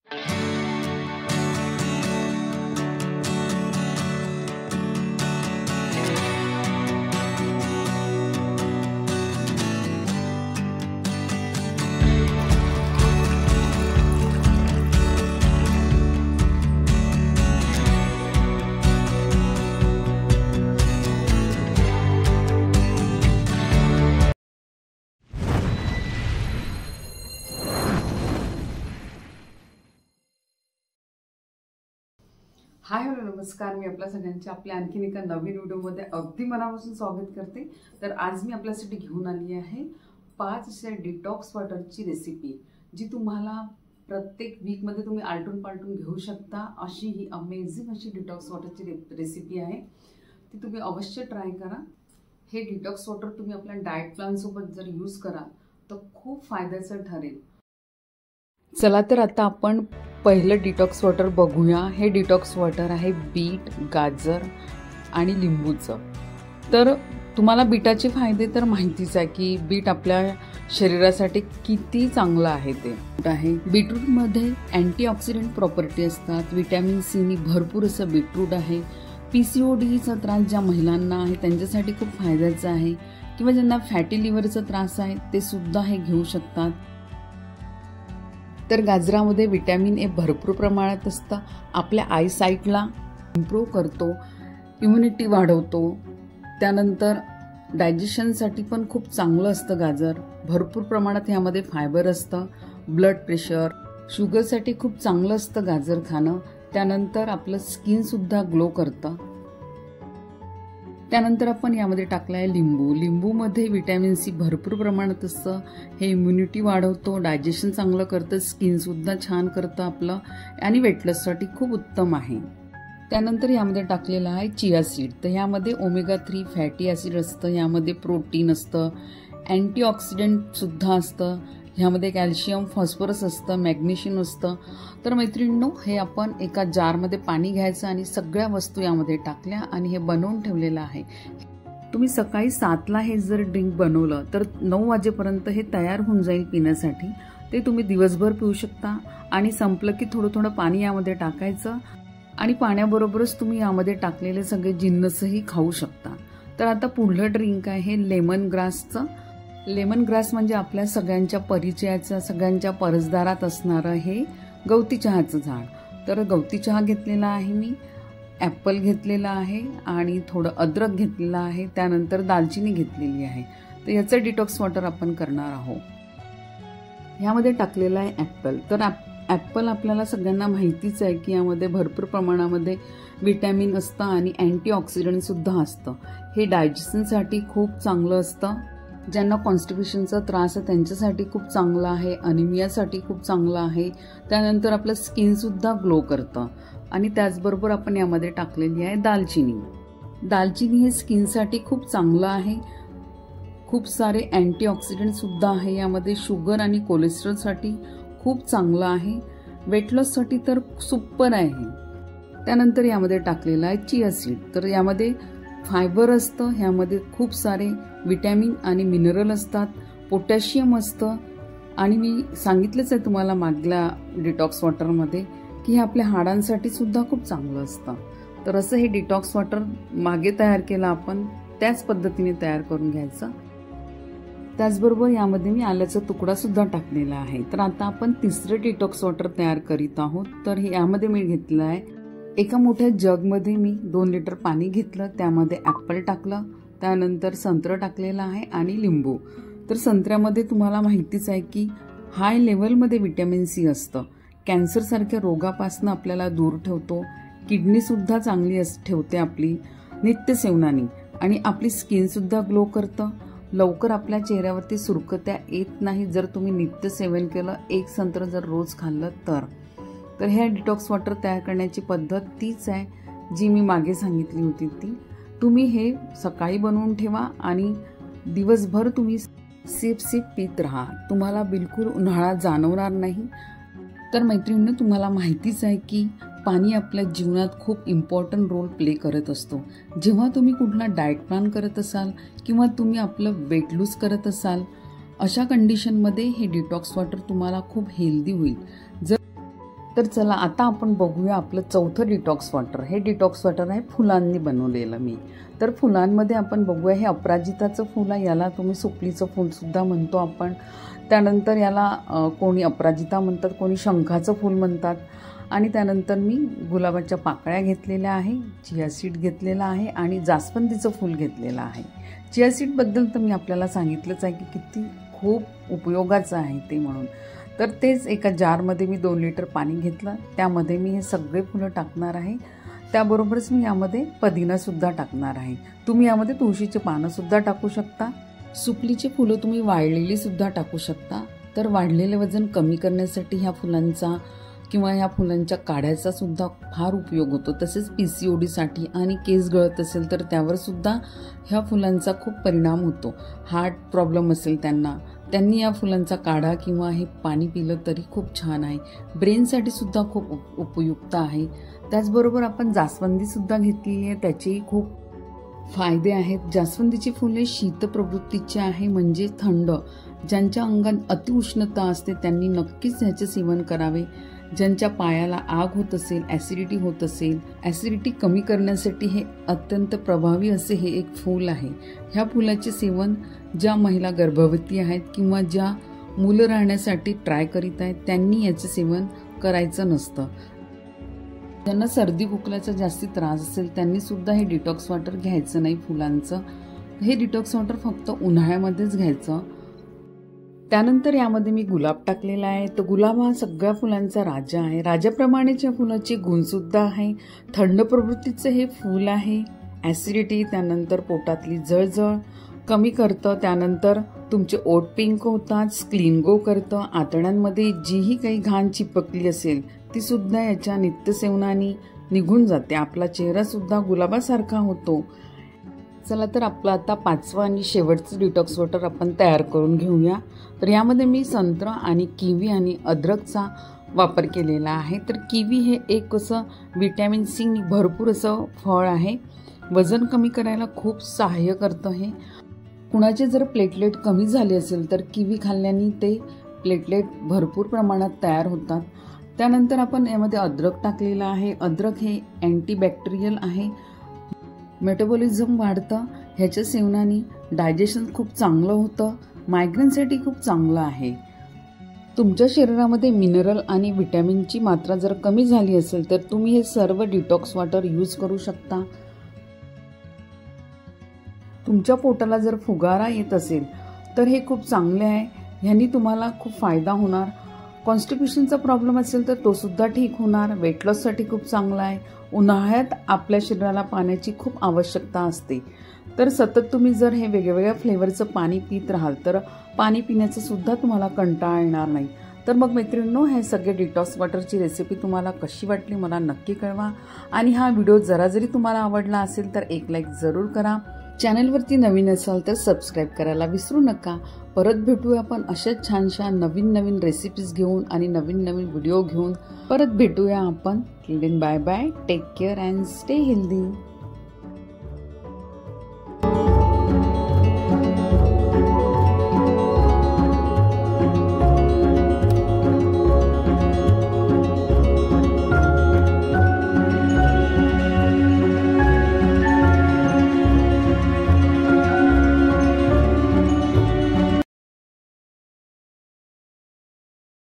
Hi hello नमस्कार, मी आपल्या सगळ्यांचे आपल्या आणखीन एका नवीन व्हिडिओमध्ये अगदी मनापासून स्वागत करते। तर आज मी आपल्यासाठी घेऊन आली आहे 5 अशा डिटॉक्स वॉटरची रेसिपी, जी तुम्हाला प्रत्येक वीकमध्ये तुम्ही आलटून पालटून घेऊ शकता। अशी ही अमेझिंग अशी डिटॉक्स वॉटरची रेसिपी आहे, ती तुम्ही अवश्य ट्राय करा। हे डिटॉक्स वॉटर तुम्ही आपल्या डाएट प्लॅन सोबत जर यूज कराल तर खूप फायद्याचं ठरेल। चला तर आता आपण पहिलं डिटॉक्स वॉटर बघूया। हे डिटॉक्स वॉटर आहे बीट, गाजर आणि लिंबूचं। तर तुम्हाला बीटाचे फायदे तर माहितीच आहे की बीट आपल्या शरीरासाठी किती चांगलं आहे ते आहे। बीटरूटमध्ये अँटीऑक्सिडंट प्रॉपर्टी असतात, व्हिटॅमिन सी नी भरपूर असं बीटरूट आहे। पीसीओडीचा त्रास ज्या महिलांना आहे त्यांच्यासाठी खूप फायद्याचं आहे, किंवा ज्यांना फॅटी लिव्हरचा त्रास आहे ते सुद्धा हे घेऊ शकतात। तर गाजरामध्ये व्हिटॅमिन ए भरपूर प्रमाणात असतं, आपल्या आयसाईटला इम्प्रूव्ह करतो, इम्युनिटी वाढवतो। त्यानंतर डायजेशनसाठी पण खूप चांगलं असतं गाजर। भरपूर प्रमाणात यामध्ये फायबर असतं, ब्लड प्रेशर, शुगरसाठी खूप चांगलं असतं गाजर खाणं। त्यानंतर आपलं स्किन सुद्धा ग्लो करतं। त्यानंतर आपण यामध्ये टाकला आहे लिंबू। लिंबूमध्ये व्हिटॅमिन सी भरपूर प्रमाणात असतं, हे इम्युनिटी वाढवतो, डायजेशन चांगलं करतं, स्किन सुद्धा छान करतं आपलं, आणि वेट लॉससाठी खूप उत्तम आहे। त्यानंतर यामध्ये टाकलेलं आहे चिया सीड। तर यामध्ये ओमेगा 3 फॅटी ॲसिड असतं, यामध्ये प्रोटीन असतं, अँटीऑक्सिडंट सुद्धा असतं, ह्यामध्ये कॅल्शियम, फॉस्फरस असतं, मॅग्नेशियम असतं। तर मैत्रिणींनो, हे आपण एका जारमध्ये पाणी घ्यायचं आणि सगळ्या वस्तू यामध्ये टाकल्या आणि हे बनवून ठेवलेलं आहे। तुम्ही सकाळी 7ला हे जर ड्रिंक बनवलं तर 9 वाजेपर्यंत हे तयार होऊन जाईल पिण्यासाठी। ते तुम्ही दिवसभर पिऊ शकता, आणि संपलं की थोडं थोडं पाणी यामध्ये टाकायचं, आणि पाण्याबरोबरच तुम्ही यामध्ये टाकलेले सगळे जिन्नसही खाऊ शकता। तर आता पुढलं ड्रिंक आहे लेमन ग्रासचं। लेमन ग्रास म्हणजे आपल्या सगळ्यांच्या परिचयाचं, सगळ्यांच्या परसदारात असणारं हे गवती चहाचं झाड। तर गवती चहा घेतलेला आहे मी, ॲपल घेतलेला आहे, आणि थोडं अद्रक घेतलेलं आहे, त्यानंतर दालचिनी घेतलेली आहे। तर याचं डिटॉक्स वॉटर आपण करणार आहोत। ह्यामध्ये टाकलेलं आहे ॲपल। तर ॲपल आपल्याला सगळ्यांना माहितीच आहे की यामध्ये भरपूर प्रमाणामध्ये व्हिटॅमिन असतं आणि अँटीऑक्सिडंट सुद्धा असतं। हे डायजेशनसाठी खूप चांगलं असतं, ज्यांना कॉन्स्टिपेशनचा त्रास आहे त्यांच्यासाठी खूप चांगलं आहे, अनिमियासाठी खूप चांगलं आहे। त्यानंतर आपलं स्किन सुद्धा ग्लो करतं। आणि त्याचबरोबर आपण यामध्ये टाकलेली आहे दालचिनी। दालचिनी हे स्किनसाठी खूप चांगलं आहे, खूप सारे अँटीऑक्सिडंट सुद्धा आहे यामध्ये, शुगर आणि कोलेस्ट्रॉलसाठी खूप चांगलं आहे, वेट लॉससाठी तर सुपर आहे। त्यानंतर यामध्ये टाकलेलं आहे चिया सीड। तर यामध्ये फायबर असतं, ह्यामध्ये खूप सारे व्हिटॅमिन आणि मिनरल असतात, पोटॅशियम असतं, आणि मी सांगितलंच आहे तुम्हाला मागल्या डिटॉक्स वॉटरमध्ये की हे आपल्या हाडांसाठी सुद्धा खूप चांगलं असतं। तर असं हे डिटॉक्स वॉटर मागे तयार केलं आपण, त्याच पद्धतीने तयार करून घ्यायचं। त्याचबरोबर यामध्ये मी आल्याचा तुकडा सुद्धा टाकलेला आहे। तर आता आपण तिसरं डिटॉक्स वॉटर तयार करीत आहोत। तर यामध्ये मी घेतलं आहे, एका मोठ्या जगमध्ये मी 2 लिटर पाणी घेतलं, त्यामध्ये ॲपल टाकलं, त्यानंतर संत्रं टाकलेलं आहे, आणि लिंबू। तर संत्र्यामध्ये तुम्हाला माहितीच आहे की हाय लेवलमध्ये व्हिटॅमिन सी असतं, कॅन्सरसारख्या रोगापासून आपल्याला दूर ठेवतो, किडनीसुद्धा चांगली ठेवते आपली नित्यसेवनाने, आणि आपली स्किनसुद्धा ग्लो करतं। लवकर आपल्या चेहऱ्यावरती सुरकुत्या येत नाही जर तुम्ही नित्य सेवन केलं, एक संत्र जर रोज खाल्लं तर। तर हे डिटॉक्स वॉटर तयार करण्याची पद्धत तीच आहे जी मी मागे सांगितली होती ती। तुम्ही हे सकाळी बनवून ठेवा आणि दिवसभर तुम्ही सिप सिप पीत राहा, तुम्हाला बिलकुल उन्हाळा जाणवणार नाही। तर मैत्रिणींनो, तुम्हाला माहितीच आहे की पाणी आपल्या जीवनात खूप इम्पॉर्टंट रोल प्ले करत असतो। जेव्हा तुम्ही कुठला डाएट प्लॅन करत असाल किंवा तुम्ही आपलं वेट लूज करत असाल, अशा कंडिशनमध्ये हे डिटॉक्स वॉटर तुम्हाला खूप हेल्दी होईल। तर चला आता आपण बघूया आपलं चौथं डिटॉक्स वॉटर. हे डिटॉक्स वॉटर आहे फुलांनी बनवलेलं मी. तर फुलांमध्ये आपण बघूया हे अपराजिताचं फूल आहे, याला तुम्ही सुपलीचं फूलसुद्धा म्हणतो आपण. त्यानंतर याला कोणी अपराजिता म्हणतात, कोणी शंखाचं फूल म्हणतात. आणि त्यानंतर मी गुलाबाच्या पाकळ्या घेतलेल्या आहे, चिया सीड घेतलेला आहे आणि जास्वंदीचं फूल घेतलेलं आहे. चिया सीडबद्दल तर मी आपल्याला सांगितलंच आहे की किती खूप उपयोगाचं आहे ते म्हणून. तर तेच एका जारमध्ये मी 2 लिटर पाणी घेतलं, त्यामध्ये मी हे सगळे फुलं टाकणार आहे. त्याबरोबरच मी यामध्ये पुदिनासुद्धा टाकणार आहे. तुम्ही यामध्ये तुळशीची पानंसुद्धा टाकू शकता. सुपलीची फुलं तुम्ही वाळलेलीसुद्धा टाकू शकता. तर वाढलेलं वजन कमी करण्यासाठी ह्या फुलांचा किंवा ह्या फुलांच्या काड्याचा सुद्धा फार उपयोग होतो. तसेच PCODसाठी आणि केस गळत असेल तर त्यावर सुद्धा ह्या फुलांचा खूप परिणाम होतो. हार्ट प्रॉब्लेम असेल त्यांनी या फुलांचा काढा किंवा हे पाणी पिलं तरी खूप छान आहे. ब्रेनसाठी सुद्धा खूप उपयुक्त आहे. त्याचबरोबर आपण जास्वंदीसुद्धा घेतलेली आहे, त्याचेही खूप फायदे आहेत. जास्वंदीची फुले शीतप्रवृत्तीची आहे, म्हणजे थंड. ज्यांच्या अंगात अतिउष्णता असते त्यांनी नक्कीच ह्याचे सेवन करावे. ज्यांच्या पायाला आग होत असेल, ॲसिडिटी होत असेल, ॲसिडिटी कमी करण्यासाठी हे अत्यंत प्रभावी असे हे एक फूल आहे. ह्या फुलाचे सेवन ज्या महिला गर्भवती आहेत किंवा ज्या मुलं राहण्यासाठी ट्राय करीत आहेत त्यांनी याचे सेवन करायचं नसतं. ज्यांना सर्दी खोकल्याचा जास्ती त्रास असेल त्यांनी सुद्धा हे डिटॉक्स वॉटर घ्यायचं नाही फुलांचं. हे डिटॉक्स वॉटर फक्त उन्हाळ्यामध्येच घ्यायचं. त्यानंतर यामध्ये मी गुलाब टाकलेला आहे. तर गुलाब हा सगळ्या फुलांचा राजा आहे. राजाप्रमाणेच या फुलाचे गुणसुद्धा आहे. थंड प्रवृत्तीचं हे फूल आहे. ॲसिडिटी, त्यानंतर पोटातली जळजळ कमी करतं. त्यानंतर तुमचे ओठ पिंक होतात, स्किन ग्लो करतं. आतड्यांमध्ये जीही काही घाण चिपकली असेल ती सुद्धा याच्या नित्यसेवनाने निघून जाते. आपला चेहरासुद्धा गुलाबासारखा होतो. चला तर आपलं आता 5वं आणि शेवटचं डिटॉक्स वॉटर आपण तयार करून घेऊया. तर यामध्ये मी संत्रा आणि किवी आणि अद्रकचा वापर केलेला आहे. तर किवी हे एक असं विटॅमिन सी भरपूर असं फळ आहे. वजन कमी करायला खूप सहाय्य करतं हे. कुणाचे जर प्लेटलेट कमी झाले असेल तर किवी खाल्ल्याने ते प्लेटलेट भरपूर प्रमाणात तयार होतात. त्यानंतर आपण यामध्ये अद्रक टाकलेलं आहे. अद्रक हे अँटीबॅक्टेरियल आहे. मेटाबॉलिझम वाढतं. ह्याच्या सेवनाने डायजेशन खूप चांगलं होतं. मायग्रेनसाठी खूप चांगलं आहे. तुमच्या शरीरामध्ये मिनरल आणि विटॅमिनची मात्रा जर कमी झाली असेल तर तुम्ही हे सर्व डिटॉक्स वॉटर यूज करू शकता. तुमच्या पोटाला जर फुगारा येत असेल तर हे खूप चांगले आहे. ह्यांनी तुम्हाला खूप फायदा होणार. कॉन्स्टिपेशनचा प्रॉब्लेम असेल तर तो सुद्धा ठीक होणार. वेट लॉससाठी खूप चांगला आहे. उन्हाळ्यात आपल्या शरीराला पाण्याची खूप आवश्यकता असते. तर सतत तुम्ही जर हे वेगवेगळ्या फ्लेवरचं पाणी पित राहाल तर पाणी पिण्याचं सुद्धा तुम्हाला कंटाळा येणार नाही. तर मग मैत्रिणींनो, हे सगळे डिटॉक्स वॉटरची रेसिपी तुम्हाला कशी वाटली मला नक्की कळवा. आणि हा व्हिडिओ जरी तुम्हाला आवडला असेल तर एक लाईक जरूर करा. चॅनलवरती नवीन असाल तर सबस्क्राईब करायला विसरू नका. परत भेटूया आपण अशाच छान नवीन रेसिपीज घेऊन आणि नवीन व्हिडिओ घेऊन परत भेटूया आपण. Bye bye. Take care and stay healthy.